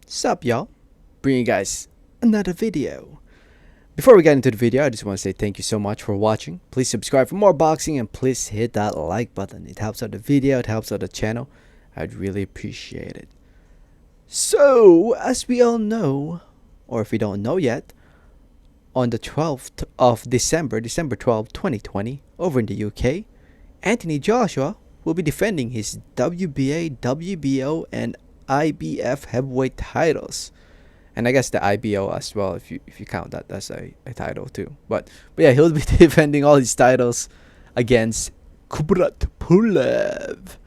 Sup y'all, bringing you guys another video. Before we get into the video, I just want to say thank you so much for watching. Please subscribe for more boxing and please hit that like button. It helps out the video, it helps out the channel. I'd really appreciate it. So, as we all know, or if we don't know yet, on the 12th of December 12th, 2020, over in the UK, Anthony Joshua will be defending his WBA, WBO, and IBF heavyweight titles, and I guess the IBO as well, if you count that as a title too. But yeah, he'll be defending all his titles against Kubrat Pulev.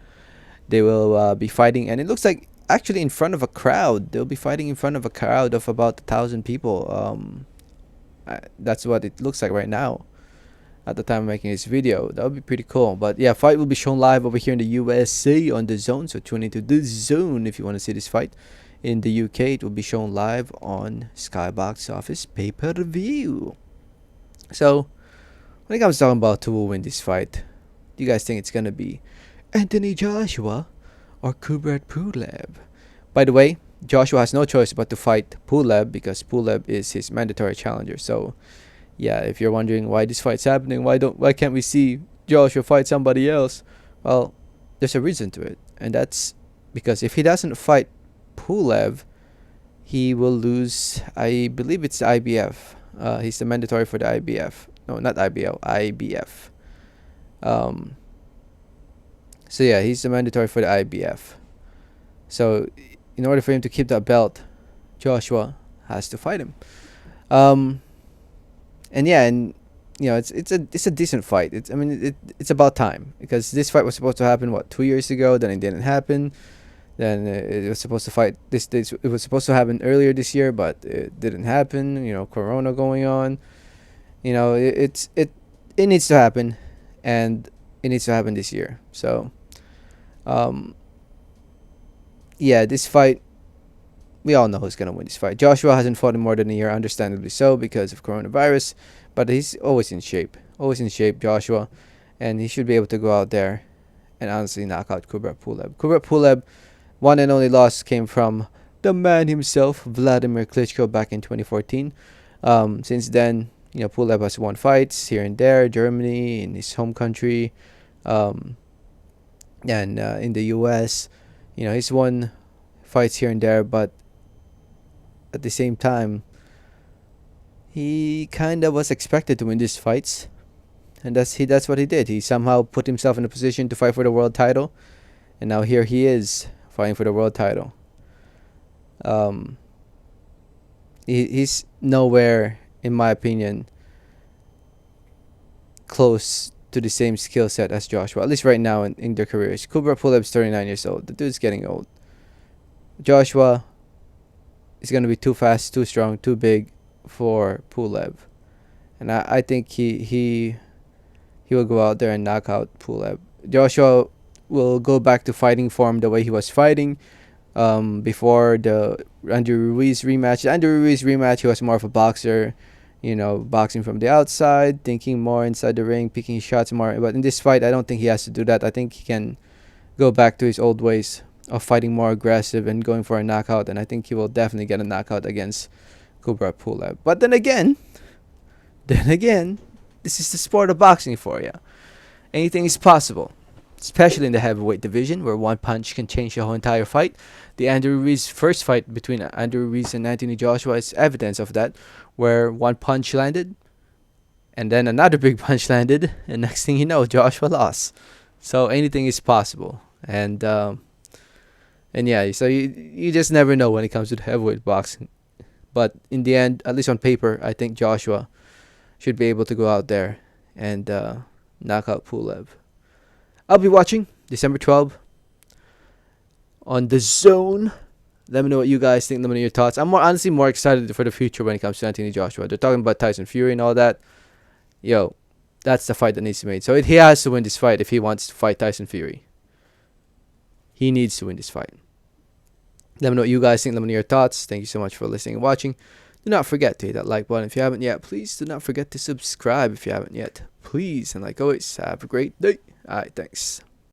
They will be fighting, and it looks like actually in front of a crowd. They'll be fighting in front of a crowd of about 1,000 people. That's what it looks like right now at the time of making this video. That would be pretty cool. But yeah, fight will be shown live over here in the USA on the Zone, so tune into the Zone if you want to see this fight. In the UK, it will be shown live on Skybox Office pay-per-view. So when it comes to talking about who will win this fight, do you guys think it's gonna be Anthony Joshua or Kubrat Pulev? By the way, Joshua has no choice but to fight Pulev because Pulev is his mandatory challenger. So yeah, if you're wondering why this fight's happening, why can't we see Joshua fight somebody else? Well, there's a reason to it, and that's because if he doesn't fight Pulev, he will lose. I believe it's the IBF. He's the mandatory for the IBF. No, not IBO, IBF. So yeah, he's the mandatory for the IBF. So in order for him to keep that belt, Joshua has to fight him. And yeah, and you know, it's a decent fight. It's about time, because this fight was supposed to happen 2 years ago. Then it didn't happen. Then it was supposed to fight it was supposed to happen earlier this year, but it didn't happen. You know, Corona going on. You know, it needs to happen, and it needs to happen this year. So, yeah, this fight, we all know who's gonna win this fight. Joshua hasn't fought in more than a year, understandably so, because of coronavirus. But he's always in shape, Joshua, and he should be able to go out there and honestly knock out Kubrat Pulev. Kubrat Pulev, one and only loss came from the man himself, Vladimir Klitschko, back in 2014. Since then, you know, Pulev has won fights here and there, Germany, in his home country, and in the US. You know, he's won fights here and there, but at the same time, he kind of was expected to win these fights, and that's what he did. He somehow put himself in a position to fight for the world title, and now here he is fighting for the world title. He's nowhere, in my opinion, close to the same skill set as Joshua, at least right now in their careers. Kubrat Pulev's 39 years old. The dude's getting old. Joshua is going to be too fast, too strong, too big for Pulev. And I think he will go out there and knock out Pulev. Joshua will go back to fighting form the way he was fighting before the Andrew Ruiz rematch. The Andrew Ruiz rematch, he was more of a boxer, you know, boxing from the outside, thinking more inside the ring, picking shots more. But in this fight, I don't think he has to do that. I think he can go back to his old ways of fighting more aggressive and going for a knockout, and I think he will definitely get a knockout against Kubrat Pulev. But then again, this is the sport of boxing for you. Anything is possible, especially in the heavyweight division, where one punch can change the whole entire fight. The Andrew Ruiz first fight between Andrew Ruiz and Anthony Joshua is evidence of that, where one punch landed, and then another big punch landed, and next thing you know, Joshua lost. So anything is possible, and yeah, so you just never know when it comes to the heavyweight boxing. But in the end, at least on paper, I think Joshua should be able to go out there and knock out Pulev. I'll be watching December 12th on the Zone. Let me know what you guys think. Let me know your thoughts. I'm honestly more excited for the future when it comes to Anthony Joshua. They're talking about Tyson Fury and all that. Yo, that's the fight that needs to be made. So he has to win this fight if he wants to fight Tyson Fury. He needs to win this fight. Let me know what you guys think. Let me know your thoughts. Thank you so much for listening and watching. Do not forget to hit that like button if you haven't yet. Please do not forget to subscribe if you haven't yet. Please. And like always, have a great day. Alright, thanks.